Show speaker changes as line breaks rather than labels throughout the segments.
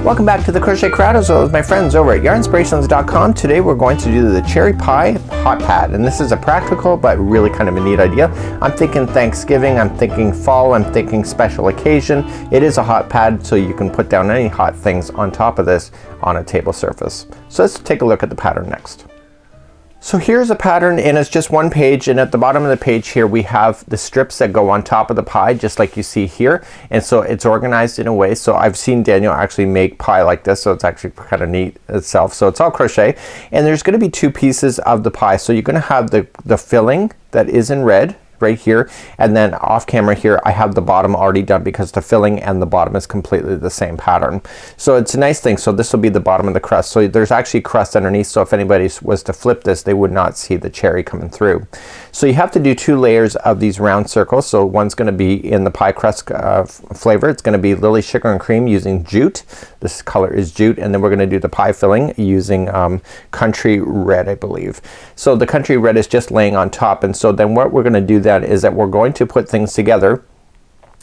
Welcome back to the Crochet Crowd as well as my friends over at yarnspirations.com. Today we're going to do the cherry pie hot pad, and this is a practical but really kind of a neat idea. I'm thinking Thanksgiving, I'm thinking fall, I'm thinking special occasion. It is a hot pad, so you can put down any hot things on top of this on a table surface. So let's take a look at the pattern next. So here's a pattern, and it's just one page, and at the bottom of the page here we have the strips that go on top of the pie, just like you see here. And so it's organized in a way, so I've seen Daniel actually make pie like this, so it's actually kind of neat itself. So it's all crochet, and there's going to be two pieces of the pie. So you're going to have the filling that is in red right here, and then off camera here I have the bottom already done because the filling and the bottom is completely the same pattern. So it's a nice thing. So this will be the bottom of the crust. So there's actually crust underneath, so if anybody was to flip this they would not see the cherry coming through. So you have to do two layers of these round circles. So one's going to be in the pie crust flavor. It's going to be Lily Sugar and Cream using jute. This color is jute, and then we're going to do the pie filling using Country Red, I believe. So the Country Red is just laying on top, and so then what we're going to do then is that we're going to put things together,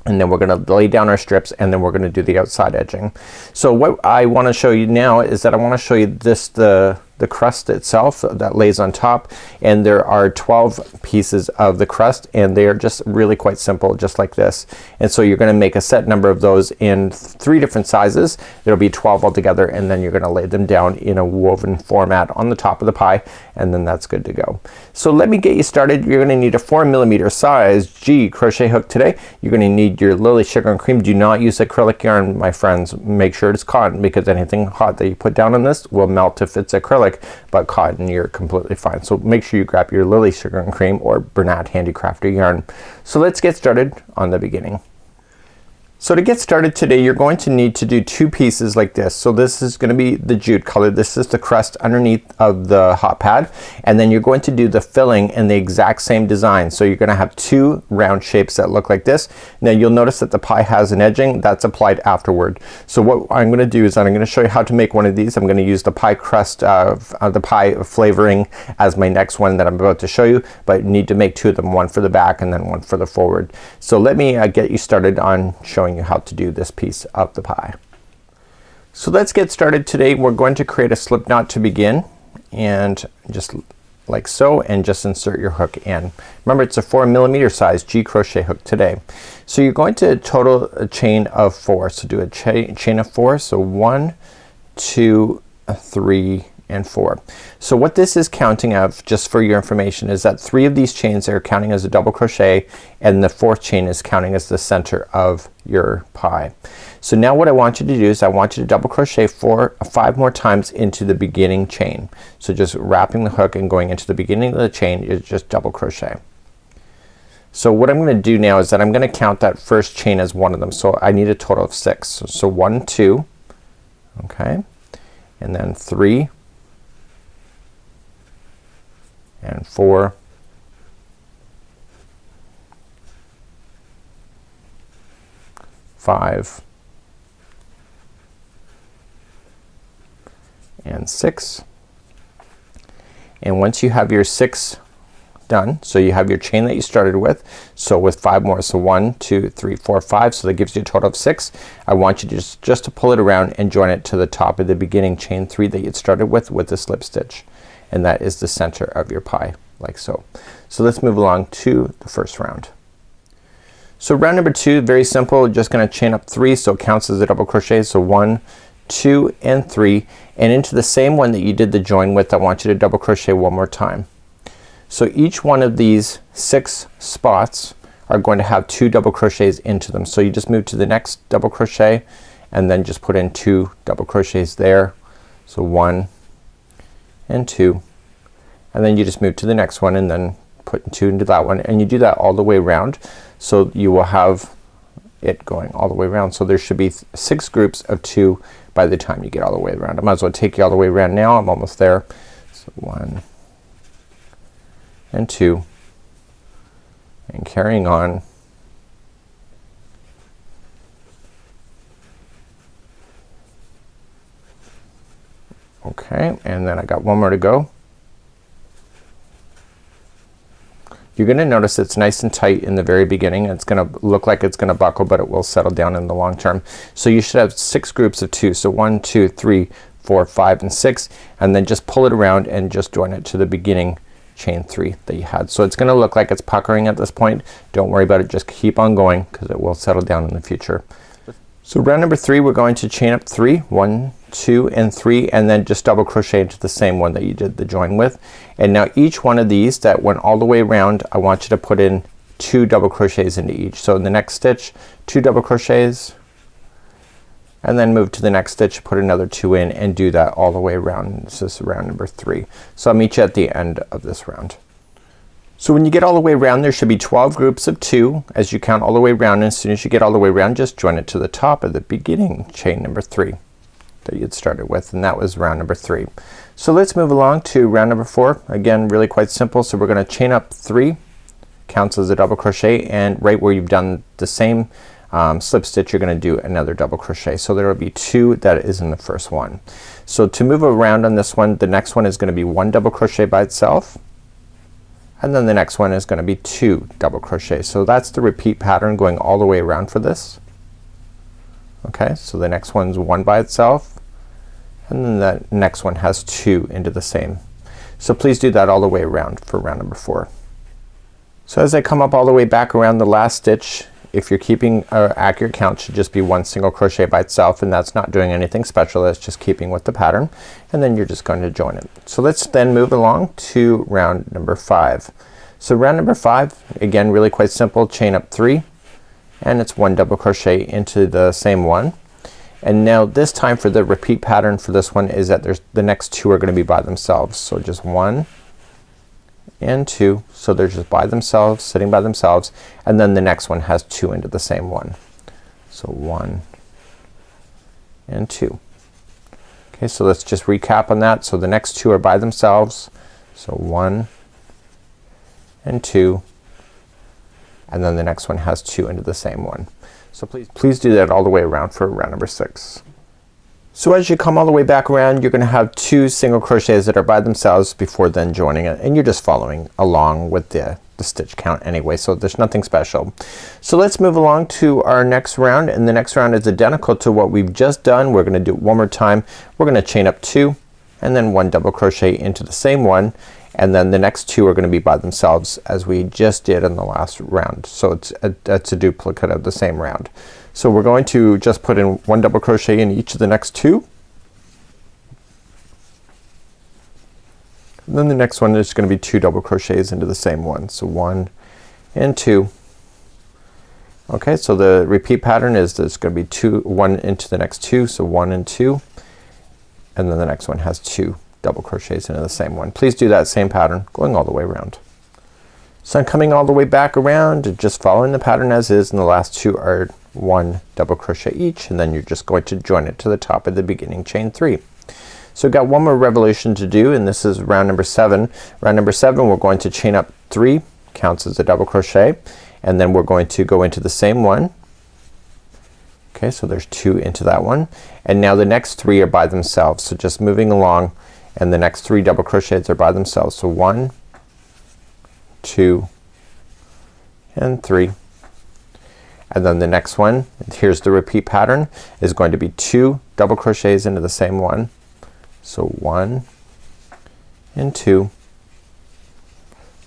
and then we're going to lay down our strips, and then we're going to do the outside edging. So what I want to show you now is that I want to show you this, the crust itself that lays on top, and there are 12 pieces of the crust, and they are just really quite simple, just like this. And so you're going to make a set number of those in 3 different sizes. There'll be 12 altogether, and then you're going to lay them down in a woven format on the top of the pie, and then that's good to go. So let me get you started. You're going to need a 4mm size G crochet hook today. You're going to need your Lily Sugar and Cream. Do not use acrylic yarn, my friends. Make sure it's cotton, because anything hot that you put down on this will melt if it's acrylic, but cotton you're completely fine. So make sure you grab your Lily Sugar and Cream or Bernat Handicrafter yarn. So let's get started on the beginning. So to get started today you're going to need to do 2 pieces like this. So this is going to be the jute color. This is the crust underneath of the hot pad, and then you're going to do the filling in the exact same design. So you're going to have 2 round shapes that look like this. Now you'll notice that the pie has an edging that's applied afterward. So what I'm going to do is that I'm going to show you how to make one of these. I'm going to use the pie crust the pie flavoring as my next one that I'm about to show you, but you need to make 2 of them, one for the back and then one for the forward. So let me get you started on showing you how to do this piece of the pie. So let's get started today. We're going to create a slip knot to begin, and just like so, and just insert your hook in. Remember, it's a 4mm size G crochet hook today. So you're going to total a chain of 4. So do a chain of 4. So 1, 2, 3 and 4. So what this is counting of, just for your information, is that 3 of these chains are counting as a double crochet, and the 4th chain is counting as the center of your pie. So now what I want you to do is I want you to double crochet 5 more times into the beginning chain. So just wrapping the hook and going into the beginning of the chain is just double crochet. So what I'm going to do now is that I'm going to count that first chain as one of them. So I need a total of 6. So 1, 2, okay, and then 3 and 4 5 and 6. And once you have your 6 done, so you have your chain that you started with, so with 5 more, so 1, 2, 3, 4, 5, so that gives you a total of 6. I want you to just to pull it around and join it to the top of the beginning chain 3 that you started with the slip stitch, and that is the center of your pie, like so. So let's move along to the first round. So round number 2, very simple, just gonna chain up 3, so it counts as a double crochet. So 1, 2 and 3, and into the same one that you did the join with I want you to double crochet one more time. So each one of these 6 spots are going to have 2 double crochets into them. So you just move to the next double crochet and then just put in 2 double crochets there. So 1 and 2, and then you just move to the next one and then put 2 into that one, and you do that all the way around, so you will have it going all the way around. So there should be 6 groups of 2 by the time you get all the way around. I might as well take you all the way around now. I'm almost there. So 1 and 2 and carrying on. Okay, and then I got one more to go. You're gonna notice it's nice and tight in the very beginning. It's gonna look like it's gonna buckle, but it will settle down in the long term. So you should have 6 groups of 2. So 1, 2, 3, 4, 5 and 6, and then just pull it around and just join it to the beginning chain 3 that you had. So it's gonna look like it's puckering at this point. Don't worry about it, just keep on going because it will settle down in the future. So round number 3 we're going to chain up 3, 1, 2 and 3, and then just double crochet into the same one that you did the join with. And now each one of these that went all the way around, I want you to put in 2 double crochets into each. So in the next stitch 2 double crochets, and then move to the next stitch, put another 2 in, and do that all the way around. This is round number 3. So I'll meet you at the end of this round. So when you get all the way around, there should be 12 groups of 2 as you count all the way around, and as soon as you get all the way around, just join it to the top of the beginning chain number 3 that you had started with, and that was round number 3. So let's move along to round number 4. Again, really quite simple. So we're gonna chain up 3, counts as a double crochet, and right where you've done the same slip stitch, you're gonna do another double crochet. So there will be 2 that is in the first one. So to move around on this one, the next one is gonna be 1 double crochet by itself, and then the next one is gonna be 2 double crochets. So that's the repeat pattern going all the way around for this. Okay, so the next one's 1 by itself, and then the next one has 2 into the same. So please do that all the way around for round number 4. So as I come up all the way back around the last stitch, if you're keeping an accurate count, should just be 1 single crochet by itself, and that's not doing anything special. It's just keeping with the pattern, and then you're just going to join it. So let's then move along to round number 5. So round number 5, again really quite simple. Chain up 3, and it's 1 double crochet into the same one. And now this time for the repeat pattern for this one is that there's the next 2 are gonna be by themselves. So just 1 and 2, so they're just by themselves, sitting by themselves, and then the next one has 2 into the same one. So 1 and 2. Okay, so let's just recap on that. So the next 2 are by themselves, so 1 and 2, and then the next one has 2 into the same one. So please do that all the way around for round number 6. So as you come all the way back around, you're gonna have 2 single crochets that are by themselves before then joining it, and you're just following along with the stitch count anyway, so there's nothing special. So let's move along to our next round, and the next round is identical to what we've just done. We're gonna do it one more time. We're gonna chain up 2 and then 1 double crochet into the same one, and then the next 2 are gonna be by themselves as we just did in the last round. So it's a duplicate of the same round. So we're going to just put in 1 double crochet in each of the next 2. And then the next one is gonna be 2 double crochets into the same one. So 1 and 2. Okay, so the repeat pattern is there's gonna be 1 into the next 2, so 1 and 2, and then the next one has 2 double crochets into the same one. Please do that same pattern going all the way around. So I'm coming all the way back around and just following the pattern as is, and the last 2 are 1 double crochet each, and then you're just going to join it to the top of the beginning chain 3. So we've got one more revolution to do, and this is round number 7. Round number 7 we're going to chain up 3, counts as a double crochet, and then we're going to go into the same one. Okay, so there's 2 into that one, and now the next 3 are by themselves. So just moving along, and the next 3 double crochets are by themselves. So 1, 2 and 3, and then the next one, here's the repeat pattern, is going to be 2 double crochets into the same one. So 1 and 2,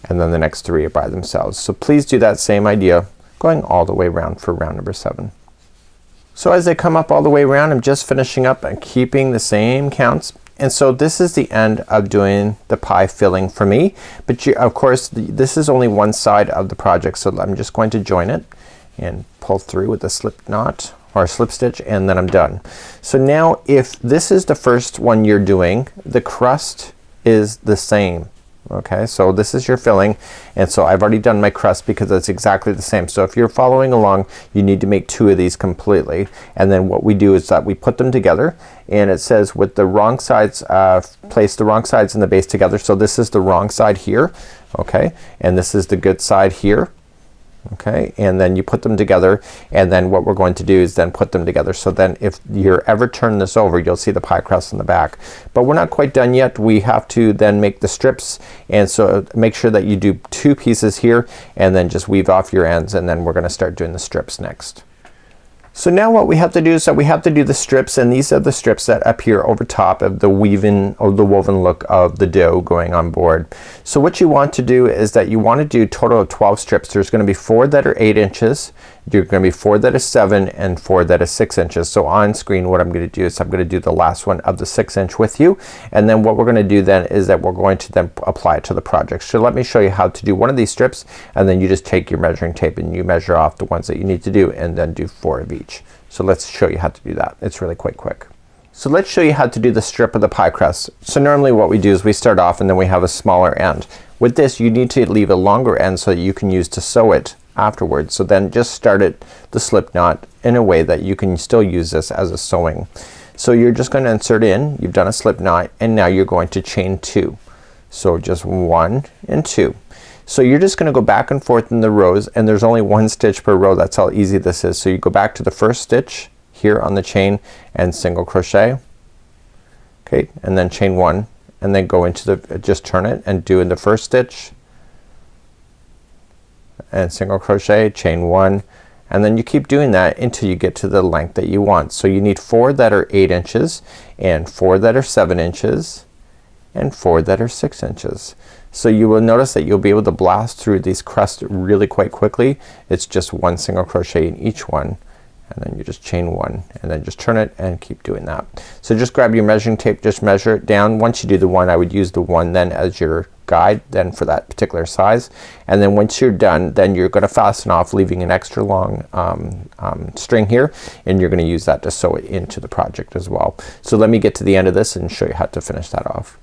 and then the next 3 are by themselves. So please do that same idea going all the way around for round number 7. So as I come up all the way around, I'm just finishing up and keeping the same counts. And so this is the end of doing the pie filling for me, but of course this is only one side of the project, so I'm just going to join it and pull through with a slip knot or a slip stitch, and then I'm done. So now if this is the first one you're doing, the crust is the same. Okay, so this is your filling, and so I've already done my crust because it's exactly the same. So if you're following along, you need to make 2 of these completely, and then what we do is that we put them together, and it says with the wrong sides, place the wrong sides in the base together. So this is the wrong side here, okay, and this is the good side here. Okay, and then you put them together, and then what we're going to do is then put them together. So then if you're ever turn this over, you'll see the pie crust in the back. But we're not quite done yet. We have to then make the strips, and so make sure that you do 2 pieces here and then just weave off your ends, and then we're gonna start doing the strips next. So now what we have to do is that we have to do the strips, and these are the strips that appear over top of the weaving or the woven look of the dough going on board. So what you want to do is that you want to do a total of 12 strips. There's gonna be 4 that are 8 inches. You're gonna be 4 that are 7 and 4 that are 6 inches. So on screen what I'm gonna do is I'm gonna do the last one of the 6 inch with you, and then what we're gonna do then is that we're going to then apply it to the project. So let me show you how to do one of these strips, and then you just take your measuring tape and you measure off the ones that you need to do, and then do 4 of each. So let's show you how to do that. It's really quite quick. So let's show you how to do the strip of the pie crust. So normally what we do is we start off and then we have a smaller end. With this you need to leave a longer end so that you can use to sew it afterwards. So then just start it the slip knot in a way that you can still use this as a sewing. So you're just gonna insert in, you've done a slip knot, and now you're going to chain 2. So just 1 and 2. So you're just gonna go back and forth in the rows, and there's only 1 stitch per row. That's how easy this is. So you go back to the first stitch here on the chain and single crochet, okay, and then chain 1, and then go into the just turn it and do in the first stitch and single crochet, chain 1, and then you keep doing that until you get to the length that you want. So you need 4 that are 8 inches and 4 that are 7 inches and 4 that are 6 inches. So you will notice that you'll be able to blast through these crusts really quite quickly. It's just 1 single crochet in each one, and then you just chain 1 and then just turn it and keep doing that. So just grab your measuring tape, just measure it down. Once you do the 1, I would use the 1 then as your guide then for that particular size, and then once you're done then you're gonna fasten off, leaving an extra long string here, and you're gonna use that to sew it into the project as well. So let me get to the end of this and show you how to finish that off.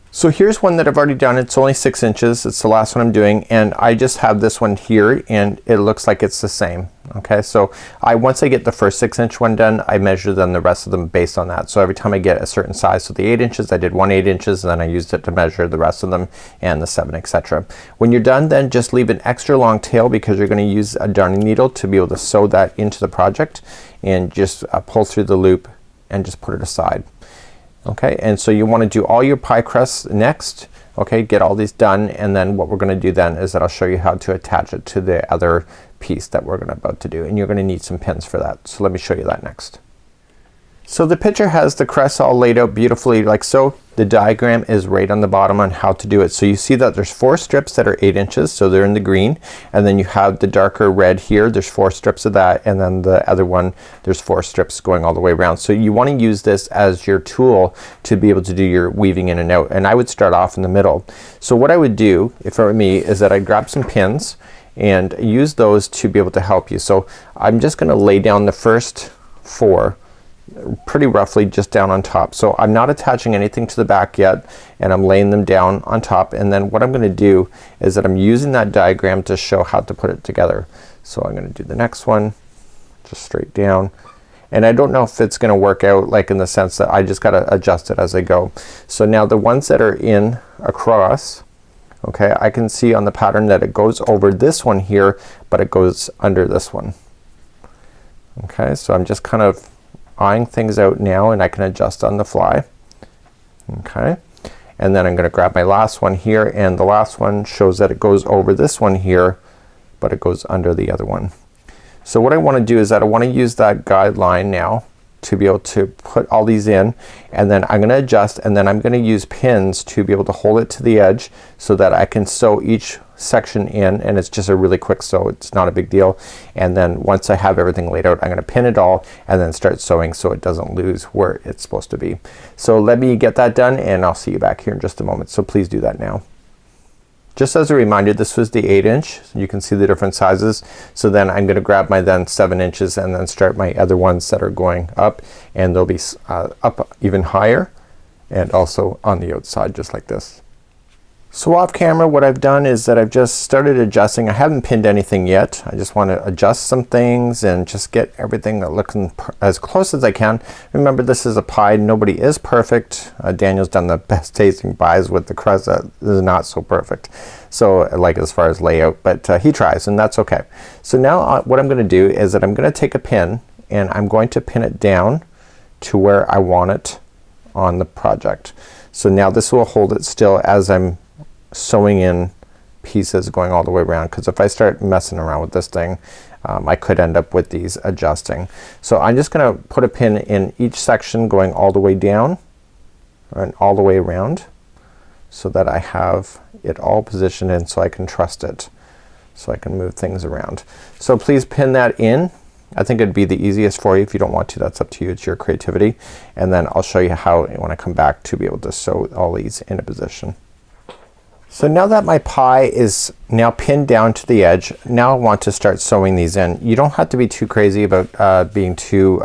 So here's one that I've already done. It's only 6 inches. It's the last one I'm doing, and I just have this one here and it looks like it's the same. Okay, so once I get the first 6 inch one done, I measure then the rest of them based on that. So every time I get a certain size, so the 8 inches, I did 1 8 inches, and then I used it to measure the rest of them, and the 7, etc. When you're done, then just leave an extra long tail because you're gonna use a darning needle to be able to sew that into the project, and just pull through the loop and just put it aside. Okay, and so you want to do all your pie crusts next. Okay, get all these done, and then what we're gonna do then is that I'll show you how to attach it to the other piece that we're about to do, and you're gonna need some pins for that. So let me show you that next. So the picture has the crest all laid out beautifully like so. The diagram is right on the bottom on how to do it. So you see that there's 4 strips that are 8 inches, so they're in the green, and then you have the darker red here. There's 4 strips of that, and then the other one there's 4 strips going all the way around. So you want to use this as your tool to be able to do your weaving in and out, and I would start off in the middle. So what I would do if it were me is that I'd grab some pins and use those to be able to help you. So I'm just gonna lay down the first 4 pretty roughly just down on top. So I'm not attaching anything to the back yet, and I'm laying them down on top, and then what I'm gonna do is that I'm using that diagram to show how to put it together. So I'm gonna do the next one just straight down, and I don't know if it's gonna work out, like in the sense that I just gotta adjust it as I go. So now the ones that are in across, okay, I can see on the pattern that it goes over this one here, but it goes under this one. Okay, so I'm just kind of eyeing things out now, and I can adjust on the fly. Okay, and then I'm gonna grab my last one here, and the last one shows that it goes over this one here, but it goes under the other one. So what I want to do is that I want to use that guideline now to be able to put all these in, and then I'm gonna adjust, and then I'm gonna use pins to be able to hold it to the edge so that I can sew each section in, and it's just a really quick sew. It's not a big deal. And then once I have everything laid out, I'm gonna pin it all and then start sewing so it doesn't lose where it's supposed to be. So let me get that done, and I'll see you back here in just a moment. So please do that now. Just as a reminder, this was the 8 inch. You can see the different sizes. So then I'm gonna grab my then 7 inches and then start my other ones that are going up, and they'll be up even higher and also on the outside just like this. So off camera what I've done is that I've just started adjusting. I haven't pinned anything yet. I just want to adjust some things and just get everything looking as close as I can. Remember, this is a pie. Nobody is perfect. Daniel's done the best tasting pies with the crust that is not so perfect. So like as far as layout, but he tries and that's okay. So now what I'm gonna do is that I'm gonna take a pin and I'm going to pin it down to where I want it on the project. So now this will hold it still as I'm sewing in pieces going all the way around, because if I start messing around with this thing I could end up with these adjusting. So I'm just gonna put a pin in each section going all the way down and all the way around so that I have it all positioned in so I can trust it, so I can move things around. So please pin that in. I think it'd be the easiest for you. If you don't want to, that's up to you. It's your creativity. And then I'll show you how when I come back to be able to sew all these into position. So now that my pie is now pinned down to the edge, now I want to start sewing these in. You don't have to be too crazy about being too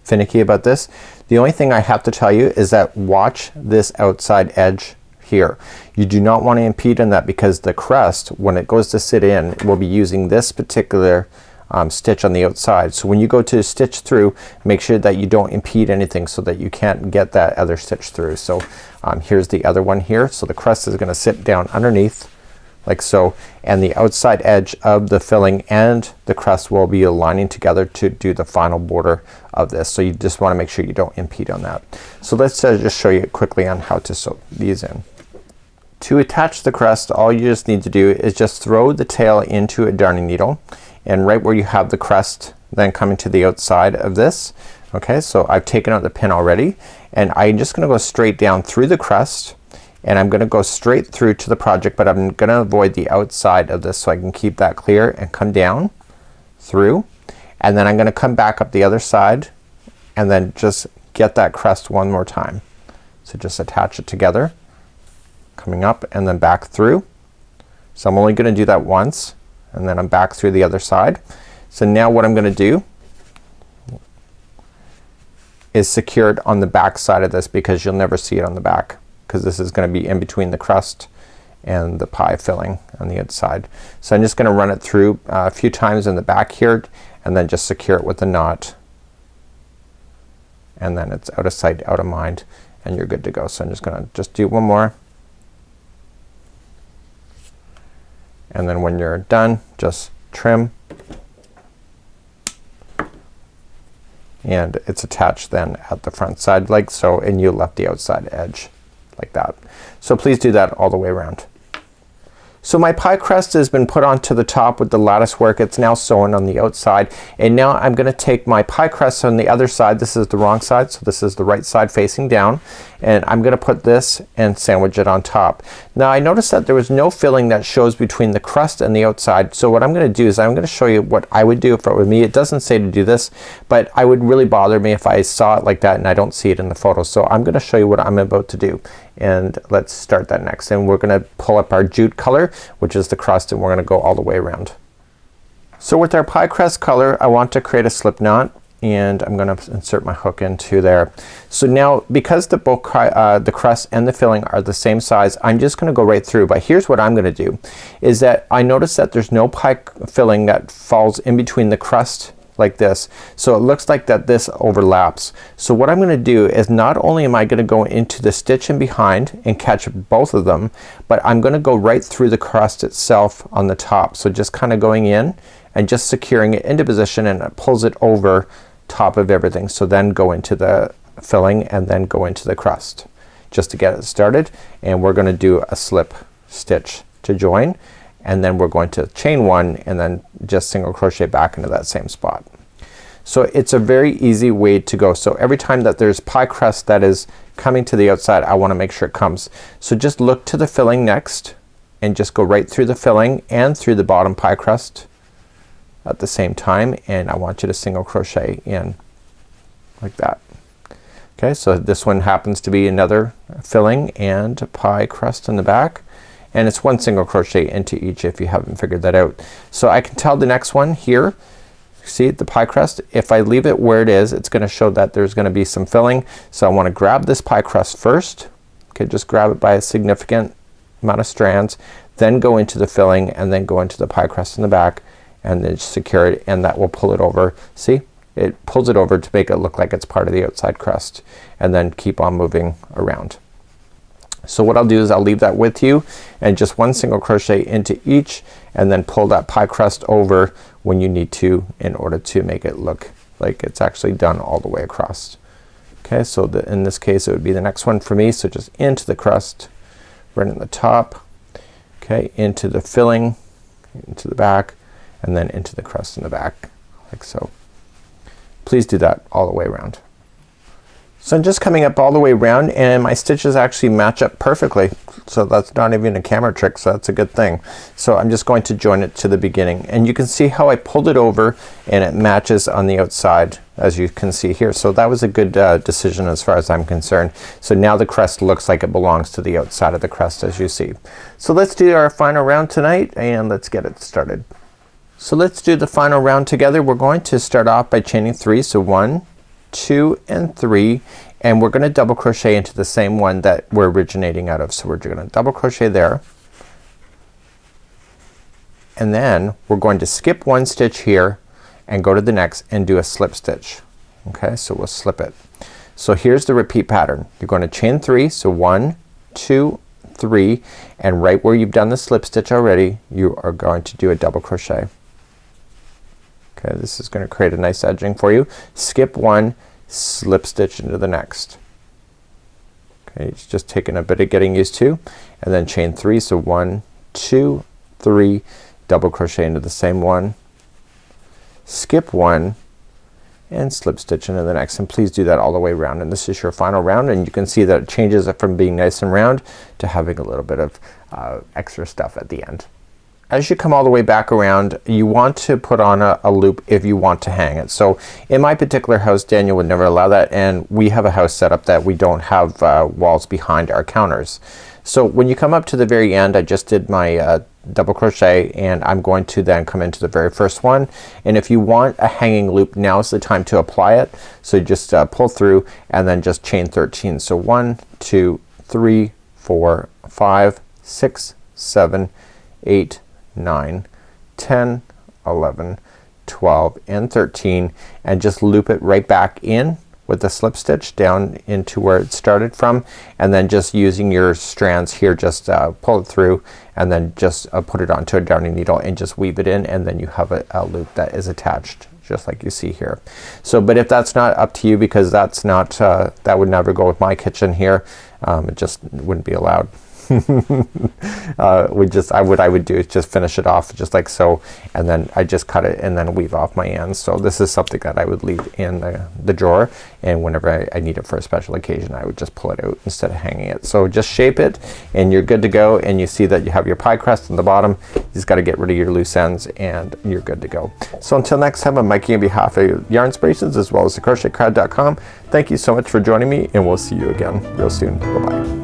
finicky about this. The only thing I have to tell you is that watch this outside edge here. You do not want to impede on that, because the crust, when it goes to sit in, will be using this particular stitch on the outside. So when you go to stitch through, make sure that you don't impede anything so that you can't get that other stitch through. So here's the other one here. So the crust is gonna sit down underneath like so, and the outside edge of the filling and the crust will be aligning together to do the final border of this. So you just want to make sure you don't impede on that. So let's just show you quickly on how to sew these in. To attach the crust, all you just need to do is just throw the tail into a darning needle, and right where you have the crust then coming to the outside of this. Okay, so I've taken out the pin already, and I'm just gonna go straight down through the crust, and I'm gonna go straight through to the project, but I'm gonna avoid the outside of this so I can keep that clear, and come down through, and then I'm gonna come back up the other side and then just get that crust one more time. So just attach it together, coming up and then back through. So I'm only gonna do that once, and then I'm back through the other side. So now what I'm gonna do is secure it on the back side of this, because you'll never see it on the back, because this is gonna be in between the crust and the pie filling on the outside. So I'm just gonna run it through a few times in the back here, and then just secure it with a knot, and then it's out of sight, out of mind, and you're good to go. So I'm just gonna do one more, and then when you're done, just trim, and it's attached then at the front side like so, and you left the outside edge like that. So please do that all the way around. So my pie crust has been put onto the top with the lattice work. It's now sewn on the outside, and now I'm gonna take my pie crust on the other side. This is the wrong side, so this is the right side facing down, and I'm gonna put this and sandwich it on top. Now I noticed that there was no filling that shows between the crust and the outside, so what I'm gonna do is I'm gonna show you what I would do if it were me. It doesn't say to do this, but I would really bother me if I saw it like that and I don't see it in the photo. So I'm gonna show you what I'm about to do, and let's start that next. And we're gonna pull up our jute color, which is the crust, and we're gonna go all the way around. So with our pie crust color, I want to create a slip knot, and I'm gonna insert my hook into there. So now, because the crust and the filling are the same size, I'm just gonna go right through. But here's what I'm gonna do, is that I notice that there's no pie filling that falls in between the crust like this. So it looks like that this overlaps. So what I'm gonna do is, not only am I gonna go into the stitch in behind and catch both of them, but I'm gonna go right through the crust itself on the top. So just kind of going in and just securing it into position, and it pulls it over top of everything. So then go into the filling and then go into the crust just to get it started. And we're gonna do a slip stitch to join, and then we're going to chain one and then just single crochet back into that same spot. So it's a very easy way to go. So every time that there's pie crust that is coming to the outside, I wanna make sure it comes. So just look to the filling next and just go right through the filling and through the bottom pie crust at the same time, and I want you to single crochet in like that. Okay, so this one happens to be another filling and a pie crust in the back, and it's one single crochet into each if you haven't figured that out. So I can tell the next one here, see the pie crust, if I leave it where it is, it's gonna show that there's gonna be some filling. So I wanna grab this pie crust first. Okay, just grab it by a significant amount of strands, then go into the filling, and then go into the pie crust in the back, and then secure it, and that will pull it over. See, it pulls it over to make it look like it's part of the outside crust, and then keep on moving around. So what I'll do is I'll leave that with you, and just one single crochet into each, and then pull that pie crust over when you need to, in order to make it look like it's actually done all the way across. Okay, so in this case it would be the next one for me. So just into the crust, right in the top, okay, into the filling, into the back, and then into the crust in the back, like so. Please do that all the way around. So I'm just coming up all the way around, and my stitches actually match up perfectly, so that's not even a camera trick, so that's a good thing. So I'm just going to join it to the beginning, and you can see how I pulled it over and it matches on the outside, as you can see here. So that was a good decision as far as I'm concerned. So now the crust looks like it belongs to the outside of the crust, as you see. So let's do our final round tonight, and let's get it started. So let's do the final round together. We're going to start off by chaining 3. So 1, 2, and 3, and we're gonna double crochet into the same one that we're originating out of. So we're gonna double crochet there, and then we're going to skip 1 stitch here and go to the next and do a slip stitch. Okay, so we'll slip it. So here's the repeat pattern. You're going to chain 3, so 1, 2, 3, and right where you've done the slip stitch already, you are going to do a double crochet. Okay, this is going to create a nice edging for you. Skip 1, slip stitch into the next. Okay, it's just taking a bit of getting used to, and then chain 3, so 1, 2, 3, double crochet into the same one, skip 1, and slip stitch into the next, and please do that all the way around. And this is your final round, and you can see that it changes it from being nice and round to having a little bit of extra stuff at the end. As you come all the way back around, you want to put on a loop if you want to hang it. So in my particular house, Daniel would never allow that, and we have a house set up that we don't have walls behind our counters. So when you come up to the very end, I just did my double crochet, and I'm going to then come into the very first one, and if you want a hanging loop, now's the time to apply it. So just pull through and then just chain 13. So 1, 2, 3, 4, 5, 6, 7, 8, 9, 10, 11, 12, and 13, and just loop it right back in with the slip stitch down into where it started from, and then just using your strands here, just pull it through and then just put it onto a darning needle and just weave it in, and then you have a loop that is attached just like you see here. So but if that's not up to you, because that's not that would never go with my kitchen here, it just wouldn't be allowed. What I would do is just finish it off just like so, and then I just cut it and then weave off my ends. So this is something that I would leave in the drawer, and whenever I need it for a special occasion, I would just pull it out instead of hanging it. So just shape it and you're good to go, and you see that you have your pie crust on the bottom. You just got to get rid of your loose ends and you're good to go. So until next time, I'm Mikey on behalf of Yarnspirations as well as thecrochetcrowd.com. Thank you so much for joining me, and we'll see you again real soon. Bye bye.